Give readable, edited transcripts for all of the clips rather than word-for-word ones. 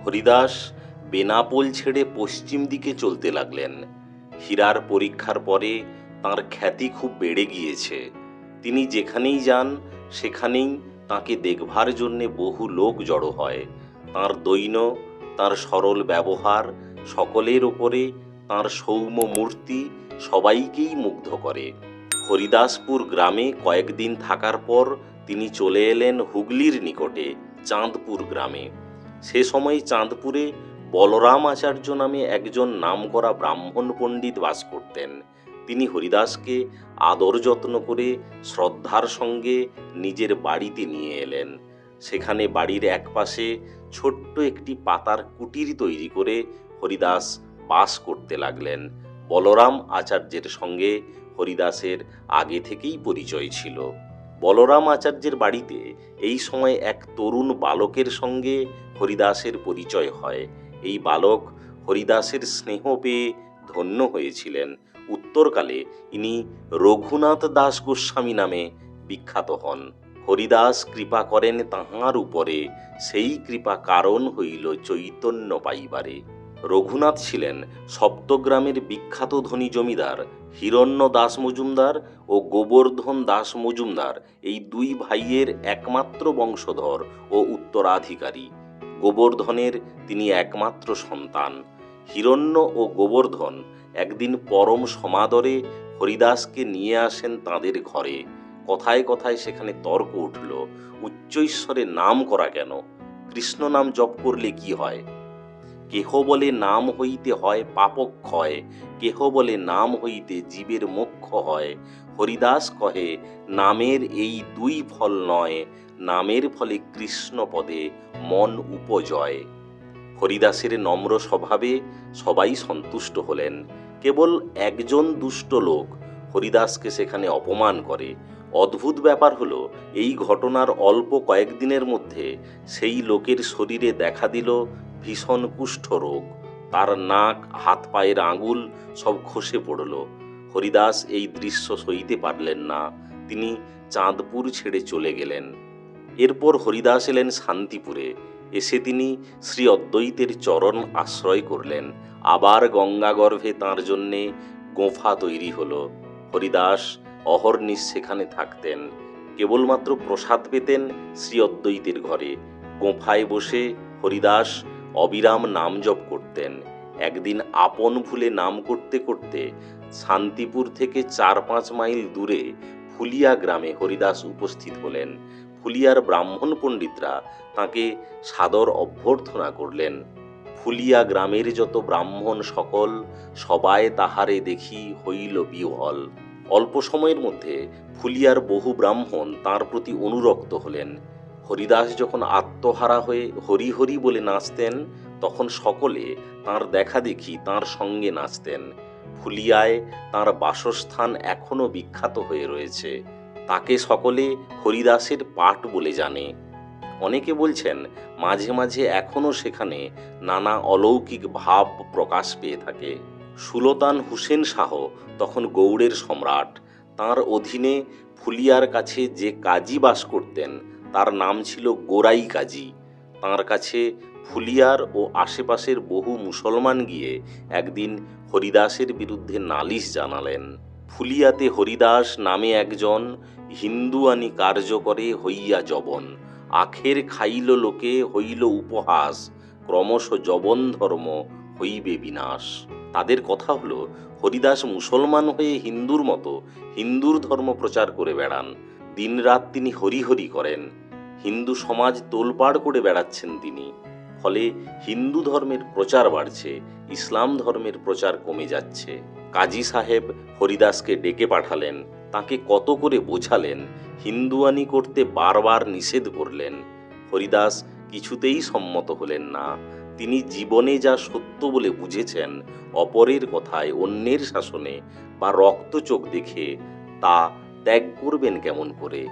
হরিদাস বেনাপোল ছেড়ে পশ্চিম দিকে চলতে লাগলেন। হীরার পরীক্ষার পরে তাঁর খ্যাতি খুব বেড়ে গিয়েছে। তিনি যেখানেই যান সেখানেই তাঁকে দেখবার জন্যে বহু লোক জড়ো হয়। তাঁর দৈন্য, তাঁর সরল ব্যবহার, সকলের ওপরে তাঁর সৌম্য মূর্তি সবাইকেই মুগ্ধ করে। হরিদাসপুর গ্রামে কয়েকদিন থাকার পর তিনি চলে এলেন হুগলির নিকটে চাঁদপুর গ্রামে। সে সময় চাঁদপুরে বলরাম আচার্য নামে একজন নামকরা ব্রাহ্মণ পণ্ডিত বাস করতেন। তিনি হরিদাসকে আদর যত্ন করে শ্রদ্ধার সঙ্গে নিজের বাড়িতে নিয়ে এলেন। সেখানে বাড়ির একপাশে ছোট্ট একটি পাতার কুটির তৈরি করে হরিদাস বাস করতে লাগলেন। বলরাম আচার্যের সঙ্গে হরিদাসের আগে থেকেই পরিচয় ছিল। বলরাম আচার্যের বাড়িতে এই সময় এক তরুণ বালকের সঙ্গে হরিদাসের পরিচয় হয়। এই বালক হরিদাসের স্নেহ পেয়ে ধন্য হয়েছিলেন। উত্তরকালে ইনি রঘুনাথ দাস গোস্বামী নামে বিখ্যাত হন। হরিদাস কৃপা করেন তাঁহার উপরে, সেই কৃপা কারণ হইল চৈতন্য পাইবারে। রঘুনাথ ছিলেন সপ্তগ্রামের বিখ্যাত ধনী জমিদার হিরণ্য দাস মজুমদার ও গোবর্ধন দাস মজুমদার, এই দুই ভাইয়ের একমাত্র বংশধর ও উত্তরাধিকারী। গোবর্ধনের তিনি একমাত্র সন্তান। হিরণ্য ও গোবর্ধন একদিন পরম সমাদরে হরিদাসকে নিয়ে আসেন তাঁদের ঘরে। কথায় কথায় সেখানে তর্ক উঠল, উচ্চৈশ্বরে নাম করা কেন? কৃষ্ণ নাম জপ করলে কি হয়? কেহ বলে নাম হইতে হয় পাপক্ষয়, কেহ বলে নাম হইতে জীবের মোক্ষ হয়। হরিদাস কহে নামের এই দুই ফল নয়, নামের ফলে কৃষ্ণ পদে মন উপজয়। হরিদাসের নম্র স্বভাবে সবাই সন্তুষ্ট হলেন। কেবল একজন দুষ্ট লোক হরিদাসকে সেখানে অপমান করে। অদ্ভুত ব্যাপার হলো, এই ঘটনার অল্প কয়েকদিনের মধ্যে সেই লোকের শরীরে দেখা দিল ভীষণ কুষ্ঠরোগ। তার নাক, হাত পায়ের আঙুল সব খসে পড়ল। হরিদাস এই দৃশ্য সইতে পারলেন না। তিনি চাঁদপুর ছেড়ে চলে গেলেন। এরপর হরিদাস এলেন শান্তিপুরে। এসে তিনি শ্রী অদ্বৈতের চরণ আশ্রয় করলেন। আবার গঙ্গাগর্ভে তাঁর জন্যে গোঁফা তৈরি হলো। হরিদাস অহর্নিশ সেখানে থাকতেন। কেবলমাত্র প্রসাদ পেতেন শ্রী অদ্বৈতের ঘরে। গোঁফায় বসে হরিদাস অবিরাম নাম জপ করতেন। একদিন আপন ভুলে নাম করতে করতে শান্তিপুর থেকে 4-5 মাইল দূরে ফুলিয়া গ্রামে হরিদাস উপস্থিত হলেন। ফুলিয়ার ব্রাহ্মণ পণ্ডিতরা তাঁকে সাদর অভ্যর্থনা করলেন। ফুলিয়া গ্রামের যত ব্রাহ্মণ সকল, সবাই তাহারে দেখি হইল বিহ্বল। অল্প সময়ের মধ্যে ফুলিয়ার বহু ব্রাহ্মণ তাঁর প্রতি অনুরক্ত হলেন। হরিদাস যখন আত্মহারা হয়ে হরি হরি বলে নাচতেন, তখন সকলে তাঁর দেখা দেখি তাঁর সঙ্গে নাচতেন। ফুলিয়ায় তাঁর বাসস্থান এখনো বিখ্যাত হয়ে রয়েছে। তাকে সকলে হরিদাসের পাট বলে জানে। অনেকে বলছেন মাঝে মাঝে এখনো সেখানে নানা অলৌকিক ভাব প্রকাশ পেয়ে থাকে। সুলতান হুসেন শাহ তখন গৌড়ের সম্রাট। তাঁর অধীনে ফুলিয়ার কাছে যে কাজী বাস করতেন তার নাম ছিল গোরাই কাজী। তাঁর কাছে ফুলিয়ার ও আশেপাশের বহু মুসলমান গিয়ে একদিন হরিদাসের বিরুদ্ধে নালিশ জানালেন। ফুলিয়াতে হরিদাস নামে একজন হিন্দুয়ানি কার্য করে হইয়া জবন, আখের খাইল লোকে হইল উপহাস, ক্রমশ জবন ধর্ম হইবে বিনাশ। তাদের কথা হলো, হরিদাস মুসলমান হয়ে হিন্দুর মতো হিন্দুর ধর্ম প্রচার করে বেড়ান। দিনরাত তিনি হরি হরি করেন। হিন্দু সমাজ তোলপাড় করে বেড়াচ্ছেন তিনি। ফলে হিন্দু ধর্মের প্রচার বাড়ছে, ইসলাম ধর্মের প্রচার কমে যাচ্ছে। কাজী সাহেব হরিদাসকে ডেকে পাঠালেন। তাকে কত করে বোঝালেন, হিন্দুয়ানি করতে বারবার নিষেধ করলেন। হরিদাস কিছুতেই সম্মত হলেন না। তিনি জীবনে যা সত্য বলে বুঝেছেন, অপরের কথায়, অন্যের শাসনে বা রক্তচোখ দেখে তা ত্যাগ করবেন কেমন করে?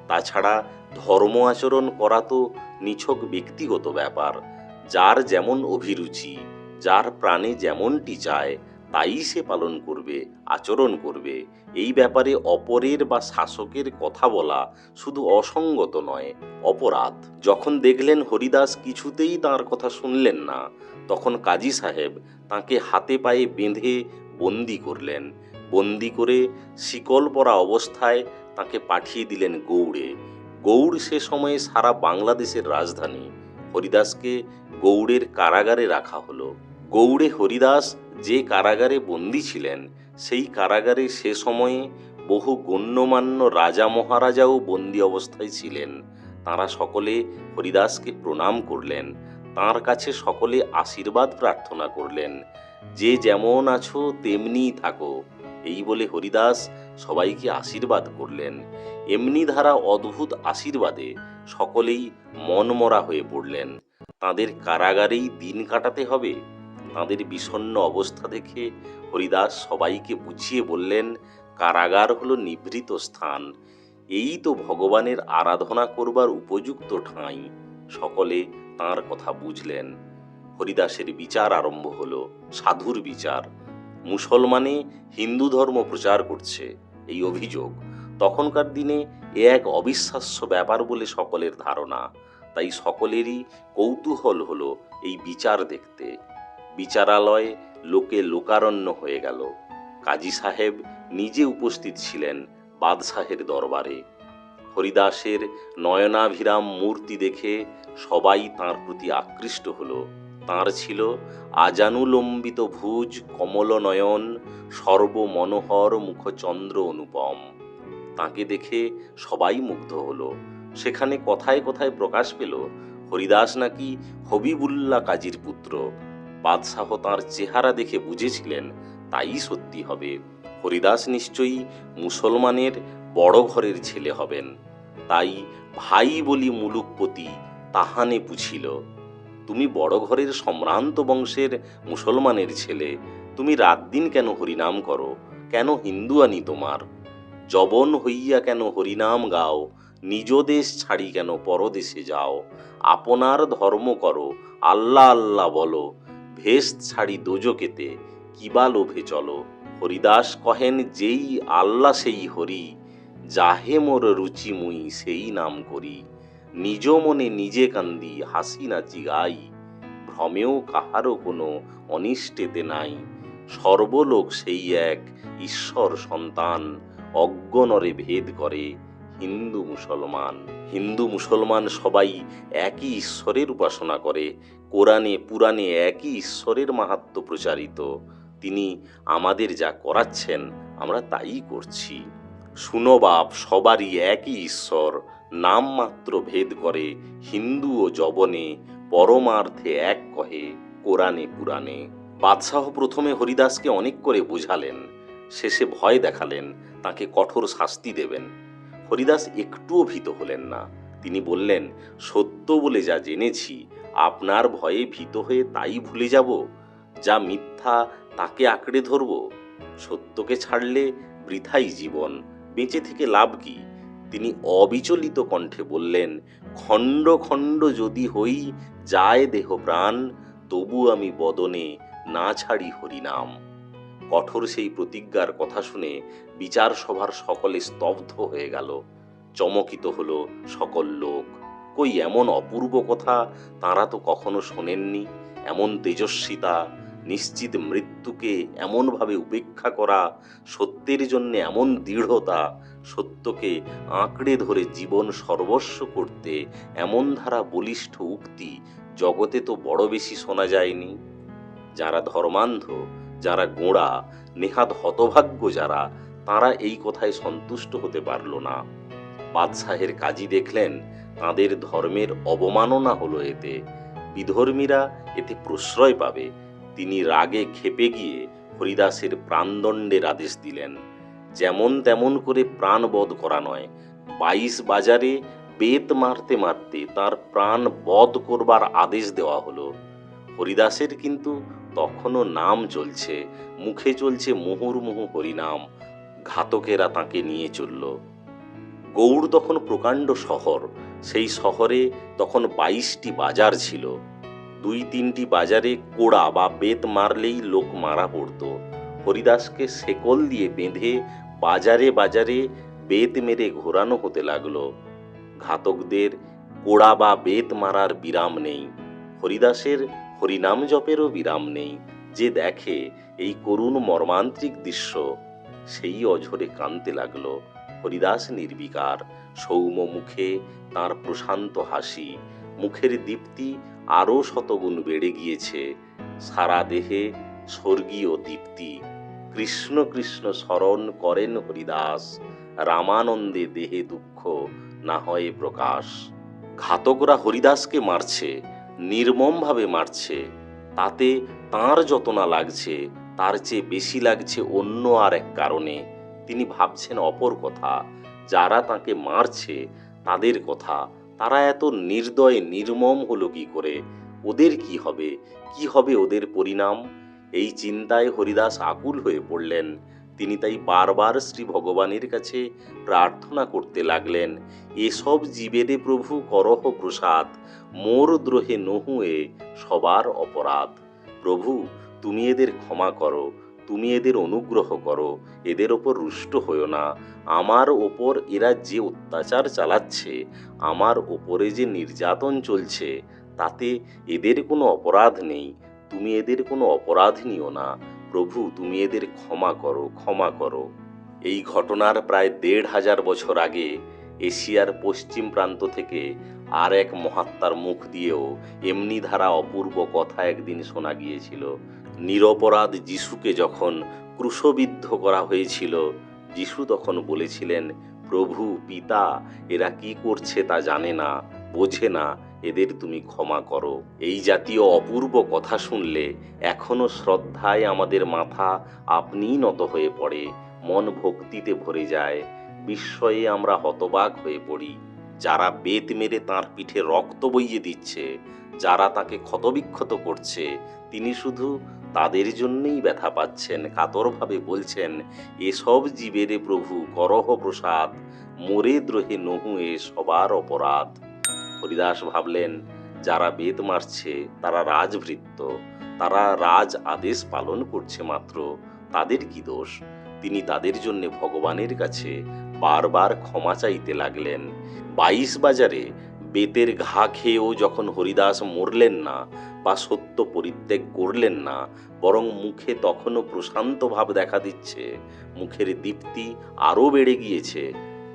তাছাড়া ধর্ম আচরণ করা তো নিছক ব্যক্তিগত ব্যাপার। যার যেমন অভিরুচি, যার প্রাণে যেমনটি চায় তাই সে পালন করবে, আচরণ করবে। এই ব্যাপারে অপরের বা শাসকের কথা বলা শুধু অসঙ্গত নয়, অপরাধ। যখন দেখলেন হরিদাস কিছুতেই তাঁর কথা শুনলেন না, তখন কাজী সাহেব তাঁকে হাতে পায়ে বেঁধে বন্দি করলেন। বন্দি করে শিকল পরা অবস্থায় তাঁকে পাঠিয়ে দিলেন গৌড়ে। গৌড় সে সময়ে সারা বাংলাদেশের রাজধানী। হরিদাসকে গৌড়ের কারাগারে রাখা হলো। গৌড়ে হরিদাস যে কারাগারে বন্দী ছিলেন, সেই কারাগারে সে সময়ে বহু গণ্যমান্য রাজা মহারাজাও বন্দী অবস্থায় ছিলেন। তাঁরা সকলে হরিদাসকে প্রণাম করলেন, তাঁর কাছে সকলে আশীর্বাদ প্রার্থনা করলেন। যে যেমন আছো তেমনিই থাকো, এই বলে হরিদাস সবাইকে আশীর্বাদ করলেন। এমনি ধারা অদ্ভুত আশীর্বাদে সকলেই মনমরা হয়ে পড়লেন। তাঁদের কারাগারেই দিন কাটাতে হবে। তাঁদের বিষণ্ণ অবস্থা দেখে হরিদাস সবাইকে বুঝিয়ে বললেন, কারাগার হলো নিভৃত স্থান, এই তো ভগবানের আরাধনা করবার উপযুক্ত ঠাঁই। সকলে তাঁর কথা বুঝলেন। হরিদাসের বিচার আরম্ভ হলো, সাধুর বিচার। মুসলমানে হিন্দু ধর্ম প্রচার করছে, এই অভিযোগ। তখনকার দিনে এ এক অবিশ্বাস্য ব্যাপার বলে সকলের ধারণা। তাই সকলেরই কৌতূহল হলো এই বিচার দেখতে। বিচারালয় লোকে লোকারণ্য হয়ে গেল। কাজী সাহেব নিজে উপস্থিত ছিলেন বাদশাহের দরবারে। হরিদাসের নয়নাভিরাম মূর্তি দেখে সবাই তাঁর প্রতি আকৃষ্ট হল। তাঁর ছিল আজানুলম্বিত ভুজ, কমল নয়ন, সর্বমনোহর মুখচন্দ্র অনুপম। তাঁকে দেখে সবাই মুগ্ধ হলো। সেখানে কথায় কথায় প্রকাশ পেল হরিদাস নাকি হবিবুল্লাহ কাজীর পুত্র। বাদশাহ তাঁর চেহারা দেখে বুঝেছিলেন তাই সত্যি হবে। হরিদাস নিশ্চয়ই মুসলমানের বড় ঘরের ছেলে হবেন। তাই ভাই বলি মুলুকপতি তাহানে পুছিল, তুমি বড় ঘরের সম্ভ্রান্ত বংশের মুসলমানের ছেলে, তুমি রাত দিন কেন হরিনাম করো? কেন হিন্দু আনি তোমার? যবন হইয়া কেন হরিনাম গাও? নিজ দেশ ছাড়ি কেন পরদেশে যাও? আপনার ধর্ম করো, আল্লাহ আল্লাহ বলো, ভেষ ছাড়ি দোজকেতে কিবা লোভে চলো। হরিদাস কহেন, যেই আল্লাহ সেই হরি, যাহে মোর রুচি মুই সেই নাম করি। নিজ মনে নিজে কান্দি হাসি নাচি গাই, ভ্রমেও কাহারও কোনো অনিষ্টেতে নাই। সর্বলোক সেই এক ঈশ্বর সন্তান, অজ্ঞনরে ভেদ করে হিন্দু মুসলমান। হিন্দু মুসলমান সবাই একই ঈশ্বরের উপাসনা করে। কোরআনে পুরাণে একই ঈশ্বরের মাহাত্ম্য প্রচারিত। তিনি আমাদের যা করাচ্ছেন আমরা তাই করছি। শুনো বাপ, সবারই একই ঈশ্বর, নাম মাত্র ভেদ করে হিন্দু ও যবনে, পরমার্থে এক কহে কোরআনে পুরাণে। বাদশাহ প্রথমে হরিদাসকে অনেক করে বোঝালেন, শেষে ভয় দেখালেন তাকে কঠোর শাস্তি দেবেন। হরিদাস একটুও ভীত হলেন না। তিনি বললেন, সত্য বলে যা জেনেছি, আপনার ভয়ে ভীত হয়ে তাই ভুলে যাব? যা মিথ্যা তাকে আঁকড়ে ধরব? সত্যকে ছাড়লে বৃথাই জীবন, বেঁচে থেকে লাভ কি? তিনি অবিচলিত কণ্ঠে বললেন, খণ্ড খণ্ড যদি হই যায় দেহ প্রাণ, তবু আমি বদনে না ছাড়ি হরিনাম। কঠোর সেই প্রতিজ্ঞার কথা শুনে বিচার সভার সকলে স্তব্ধ হয়ে গেল। চমকিত হলো সকল লোক। কই এমন অপূর্ব কথা তাঁরা তো কখনো শোনেননি। এমন তেজস্বিতা, নিশ্চিত মৃত্যুকে এমনভাবে উপেক্ষা করা, সত্যের জন্য এমন দৃঢ়তা, সত্যকে আঁকড়ে ধরে জীবন সর্বস্ব করতে এমন ধারা বলিষ্ঠ উক্তি জগতে তো বড় বেশি শোনা যায়নি। যারা ধর্মান্ধ, যারা গোঁড়া, নেহাত হতভাগ্য যারা, তারা এই কথায় সন্তুষ্ট হতে পারল না। বাদশাহের কাজী দেখলেন তাঁদের ধর্মের অবমাননা হলো এতে, বিধর্মীরা এতে প্রশ্রয় পাবে। তিনি রাগে ক্ষেপে গিয়ে হরিদাসের প্রাণদণ্ডের আদেশ দিলেন। যেমন তেমন করে প্রাণবধ করা নয়, 22 বাজারে বেত মারতে মারতে তার প্রাণ বধ করবার আদেশ দেওয়া হলো। হরিদাসের কিন্তু তখনও নাম চলছে, মুখে চলছে মুহুর্মুহু হরিনাম। ঘাতকেরা তাকে নিয়ে চলল। গৌড় তখন প্রকাণ্ড শহর। সেই শহরে তখন 22টি বাজার ছিল। 2-3টি বাজারে কোড়া বা বেত মারলেই লোক মারা পড়ত। হরিদাসকে শেকল দিয়ে বেঁধে বাজারে বাজারে বেত মেরে ঘোরানো হতে লাগলো। ঘাতকদের কোড়া বা বেত মারার বিরাম নেই, হরিদাসের হরিনাম জপেরও বিরাম নেই। যে দেখে এই করুণ মর্মান্তিক দৃশ্য, সেই অঝরে কাঁদতে লাগলো। হরিদাস নির্বিকার, সৌম্য মুখে তাঁর প্রশান্ত হাসি, মুখের দীপ্তি আরও শতগুণ বেড়ে গিয়েছে, সারা দেহে স্বর্গীয় দীপ্তি। কৃষ্ণ কৃষ্ণ স্মরণ করেন হরিদাস, রামানন্দে দেহে দুঃখ না হয় প্রকাশ। ঘাতকরা হরিদাসকে মারছে, নির্মমভাবে মারছে, তাতে তাঁর যত না লাগছে তার চেয়ে বেশি লাগছে অন্য আর এক কারণে। তিনি ভাবছেন অপর কথা, যারা তাকে মারছে তাদের কথা। তারা এত নির্দয় নির্মম হলো কি করে? ওদের কি হবে? কি হবে ওদের পরিণাম? এই চিন্তায় হরিদাস আকুল হয়ে পড়লেন। তিনি তাই বারবার শ্রী ভগবানের কাছে প্রার্থনা করতে লাগলেন, এসব জীবেরে প্রভু করহ প্রসাদ, মোর দ্রোহে নহুয়ে সবার অপরাধ। প্রভু, তুমি এদের ক্ষমা করো, তুমি এদের অনুগ্রহ করো, এদের ওপর রুষ্ট হইও না। আমার ওপর এরা যে অত্যাচার চালাচ্ছে, আমার ওপরে যে নির্যাতন চলছে, তাতে এদের কোনো অপরাধ নেই। তুমি এদের কোনো অপরাধ নিও না। প্রভু, তুমি এদের ক্ষমা করো, ক্ষমা করো। এই ঘটনার প্রায় ১৫০০ বছর আগে এশিয়ার পশ্চিম প্রান্ত থেকে আর এক মহাত্মার মুখ দিয়েও এমনি ধারা অপূর্ব কথা একদিন শোনা গিয়েছিল। নিরপরাধ যিশুকে যখন ক্রুশবিদ্ধ করা হয়েছিল, যিশু তখন বলেছিলেন, প্রভু, পিতা, এরা কি করছে তা জানে না, বোঝে না, এদের তুমি ক্ষমা করো। এই জাতীয় অপূর্ব কথা শুনলে এখনো শ্রদ্ধায় আমাদের মাথা আপনিই নত হয়ে পড়ে, মন ভক্তিতে ভরে যায়, বিস্ময়ে আমরা হতবাক হয়ে পড়ি। যারা বেত মেরে তাঁর পিঠে রক্ত বইয়ে দিচ্ছে, যারা তাকে ক্ষতবিক্ষত করছে, তিনি শুধু তাদের জন্যই ব্যথা পাচ্ছেন, কাতরভাবে বলছেন, এসব জীবেরে প্রভু করহ প্রসাদ, মোরে দ্রোহে নহুয়ে সবার অপরাধ। হরিদাস ভাবলেন, যারা বেত মারছে তারা রাজভৃত্য, তারা রাজ আদেশ পালন করছে মাত্র, তাদের কি দোষ? তিনি তাদের জন্য ভগবানের কাছে বারবার ক্ষমা চাইতে লাগলেন। ২২ বাজারে বেতের ঘা খেয়েও যখন হরিদাস মরলেন না বা সত্য পরিত্যাগ করলেন না, বরং মুখে তখনও প্রশান্ত ভাব দেখা দিচ্ছে, মুখের দীপ্তি আরও বেড়ে গিয়েছে,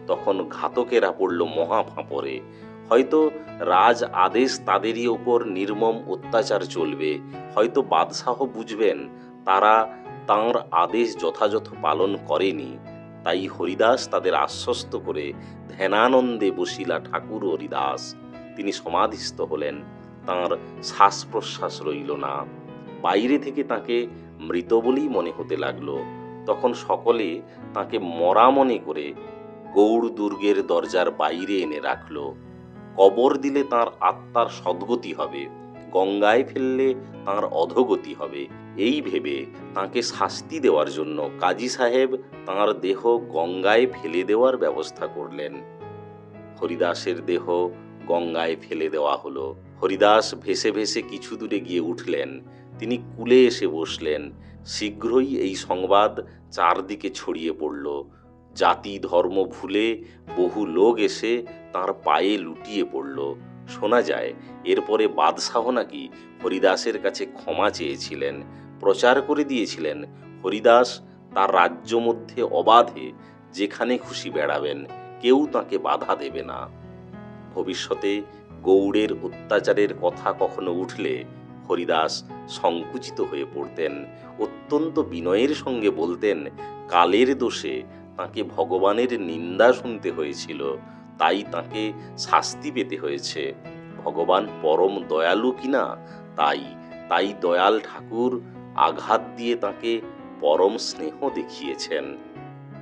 তখন ঘাতকেরা পড়ল মহা ফাঁপরে। হয়তো রাজ আদেশ তাদেরই ওপর নির্মম অত্যাচার চলবে, হয়তো বাদশাহ বুঝবেন তারা তাঁর আদেশ যথাযথ পালন করেনি। তাই হরিদাস তাদের আশ্বস্ত করে ধ্যানানন্দে বসিলা ঠাকুর হরিদাস। তিনি সমাধিস্থ হলেন, তাঁর শ্বাস প্রশ্বাস রইল না। বাইরে থেকে তাকে মৃত বলেই মনে হতে লাগলো। তখন সকলে তাকে মরা মনে করে গৌড় দুর্গের দরজার বাইরে এনে রাখল। কবর দিলে তাঁর আত্মার সদ্গতি হবে, গঙ্গায় ফেললে তাঁর অধোগতি হবে, এই ভেবে তাঁকে শাস্তি দেওয়ার জন্য কাজী সাহেব তাঁর দেহ গঙ্গায় ফেলে দেওয়ার ব্যবস্থা করলেন। হরিদাসের দেহ গঙ্গায় ফেলে দেওয়া হলো। হরিদাস ভেসে ভেসে কিছু দূরে গিয়ে উঠলেন। তিনি কূলে এসে বসলেন। শীঘ্রই এই সংবাদ চারদিকে ছড়িয়ে পড়ল। জাতি ধর্ম ভুলে বহু লোক এসে তাঁর পায়ে লুটিয়ে পড়ল। শোনা যায় এরপরে বাদশাহ নাকি হরিদাসের কাছে ক্ষমা চেয়েছিলেন, প্রচার করে দিয়েছিলেন হরিদাস তার রাজ্য মধ্যে অবাধে যেখানে খুশি বেড়াবেন, কেউ তাকে বাধা দেবে না। ভবিষ্যতে গৌড়ের অত্যাচারের কথা কখনো উঠলে হরিদাস সংকুচিত হয়ে পড়তেন, অত্যন্ত বিনয়ের সঙ্গে বলতেন, কালের দোষে তাকে ভগবানের নিন্দা শুনতে হয়েছিল, তাই তাকে শাস্তি পেতে হয়েছে। ভগবান পরম দয়ালু কিনা, তাই দয়াল ঠাকুর আঘাত দিয়ে তাকে পরম স্নেহ দেখিয়েছেন।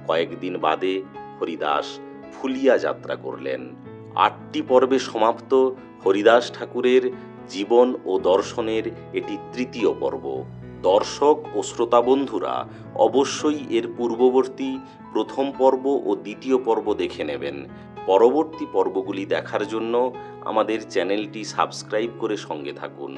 কয়েকদিন বাদে হরিদাস ফুলিয়া যাত্রা করলেন। ৮টি পর্বে সমাপ্ত হরিদাস ঠাকুরের জীবন ও দর্শনের এটি তৃতীয় পর্ব। দর্শক ও শ্রোতা বন্ধুরা অবশ্যই এর পূর্ববর্তী প্রথম পর্ব ও দ্বিতীয় পর্ব দেখে নেবেন। পরবর্তী পর্বগুলি দেখার জন্য আমাদের চ্যানেলটি সাবস্ক্রাইব করে সঙ্গে থাকুন।